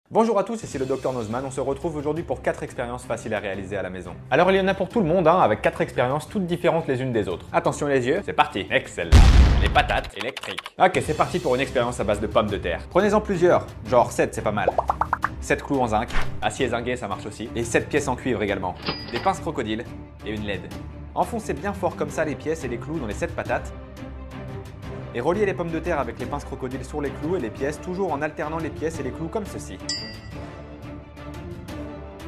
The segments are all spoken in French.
Bonjour à tous, ici le Dr Nozman, on se retrouve aujourd'hui pour 4 expériences faciles à réaliser à la maison. Alors il y en a pour tout le monde, avec 4 expériences toutes différentes les unes des autres. Attention les yeux, c'est parti. Excellent. Les patates électriques. Ok, c'est parti pour une expérience à base de pommes de terre. Prenez-en plusieurs, genre 7 c'est pas mal. 7 clous en zinc, acier zingué ça marche aussi, et 7 pièces en cuivre également. Des pinces crocodiles et une LED. Enfoncez bien fort comme ça les pièces et les clous dans les 7 patates. Et reliez les pommes de terre avec les pinces crocodiles sur les clous et les pièces, toujours en alternant les pièces et les clous comme ceci.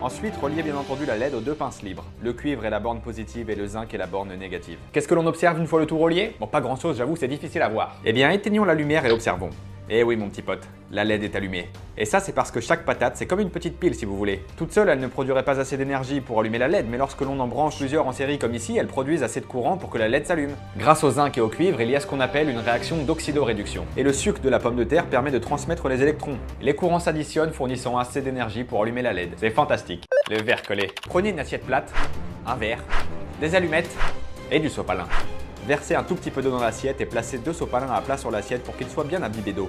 Ensuite, reliez bien entendu la LED aux deux pinces libres. Le cuivre est la borne positive et le zinc est la borne négative. Qu'est-ce que l'on observe une fois le tout relié? Bon, pas grand chose, j'avoue, c'est difficile à voir. Eh bien, éteignons la lumière et observons. Eh oui mon petit pote, la LED est allumée. Et ça c'est parce que chaque patate c'est comme une petite pile si vous voulez. Toute seule elle ne produirait pas assez d'énergie pour allumer la LED, mais lorsque l'on en branche plusieurs en série comme ici, elles produisent assez de courant pour que la LED s'allume. Grâce au zinc et au cuivre, il y a ce qu'on appelle une réaction d'oxydoréduction. Et le sucre de la pomme de terre permet de transmettre les électrons. Les courants s'additionnent fournissant assez d'énergie pour allumer la LED. C'est fantastique. Le verre collé. Prenez une assiette plate, un verre, des allumettes et du sopalin. Versez un tout petit peu d'eau dans l'assiette et placez 2 sopalins à plat sur l'assiette pour qu'ils soient bien imbibés d'eau.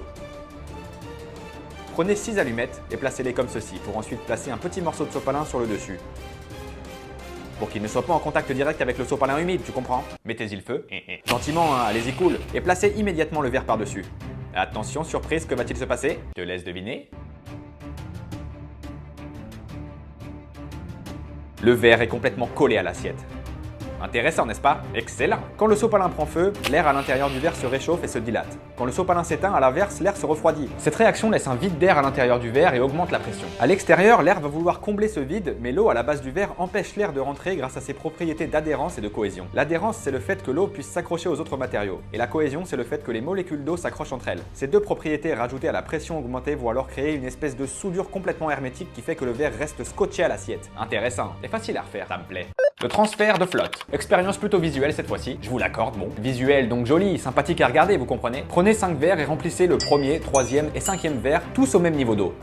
Prenez 6 allumettes et placez-les comme ceci pour ensuite placer un petit morceau de sopalin sur le dessus. Pour qu'il ne soit pas en contact direct avec le sopalin humide, tu comprends? Mettez-y le feu. Gentiment, allez-y cool. Et placez immédiatement le verre par-dessus. Attention, surprise, que va-t-il se passer? Je te laisse deviner. Le verre est complètement collé à l'assiette. Intéressant, n'est-ce pas? Excellent! Quand le sopalin prend feu, l'air à l'intérieur du verre se réchauffe et se dilate. Quand le sopalin s'éteint, à l'inverse, l'air se refroidit. Cette réaction laisse un vide d'air à l'intérieur du verre et augmente la pression. À l'extérieur, l'air va vouloir combler ce vide, mais l'eau à la base du verre empêche l'air de rentrer grâce à ses propriétés d'adhérence et de cohésion. L'adhérence, c'est le fait que l'eau puisse s'accrocher aux autres matériaux. Et la cohésion, c'est le fait que les molécules d'eau s'accrochent entre elles. Ces deux propriétés rajoutées à la pression augmentée vont alors créer une espèce de soudure complètement hermétique qui fait que le verre reste scotché à l'assiette. Intéressant. Et facile à refaire, ça me plaît. Le transfert de flotte. Expérience plutôt visuelle cette fois-ci, je vous l'accorde, bon. Visuel donc joli, sympathique à regarder, vous comprenez? Prenez 5 verres et remplissez le premier, troisième et cinquième verre, tous au même niveau d'eau.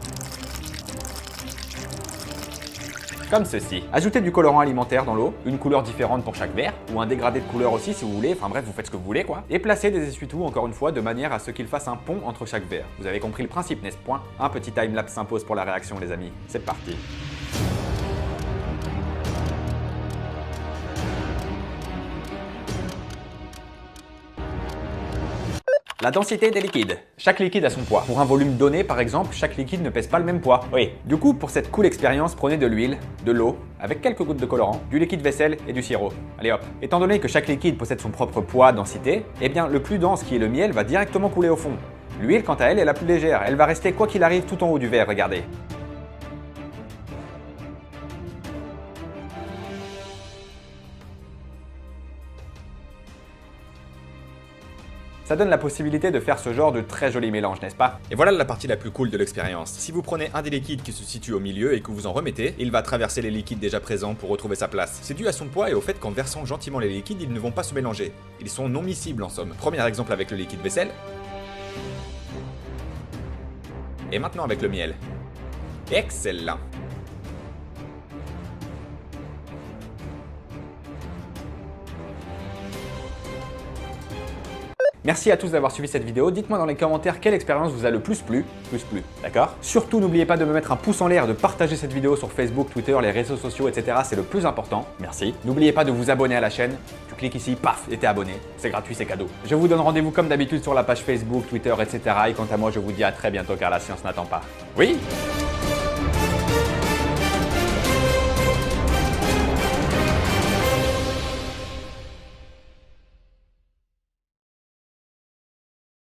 Comme ceci. Ajoutez du colorant alimentaire dans l'eau, une couleur différente pour chaque verre, ou un dégradé de couleur aussi si vous voulez, enfin bref, vous faites ce que vous voulez quoi. Et placez des essuie-tout encore une fois de manière à ce qu'ils fassent un pont entre chaque verre. Vous avez compris le principe, n'est-ce point? Un petit timelapse s'impose pour la réaction les amis. C'est parti. La densité des liquides. Chaque liquide a son poids. Pour un volume donné, par exemple, chaque liquide ne pèse pas le même poids. Oui. Du coup, pour cette cool expérience, prenez de l'huile, de l'eau, avec quelques gouttes de colorant, du liquide vaisselle et du sirop. Allez hop. Étant donné que chaque liquide possède son propre poids, densité, eh bien le plus dense qui est le miel va directement couler au fond. L'huile, quant à elle, est la plus légère. Elle va rester quoi qu'il arrive tout en haut du verre, regardez. Ça donne la possibilité de faire ce genre de très joli mélange, n'est-ce pas? Et voilà la partie la plus cool de l'expérience. Si vous prenez un des liquides qui se situe au milieu et que vous en remettez, il va traverser les liquides déjà présents pour retrouver sa place. C'est dû à son poids et au fait qu'en versant gentiment les liquides, ils ne vont pas se mélanger. Ils sont non miscibles en somme. Premier exemple avec le liquide vaisselle. Et maintenant avec le miel. Excellent! Merci à tous d'avoir suivi cette vidéo. Dites-moi dans les commentaires quelle expérience vous a le plus plu. D'accord? Surtout, n'oubliez pas de me mettre un pouce en l'air, de partager cette vidéo sur Facebook, Twitter, les réseaux sociaux, etc. C'est le plus important. Merci. N'oubliez pas de vous abonner à la chaîne. Tu cliques ici, paf, et t'es abonné. C'est gratuit, c'est cadeau. Je vous donne rendez-vous comme d'habitude sur la page Facebook, Twitter, etc. Et quant à moi, je vous dis à très bientôt car la science n'attend pas. Oui?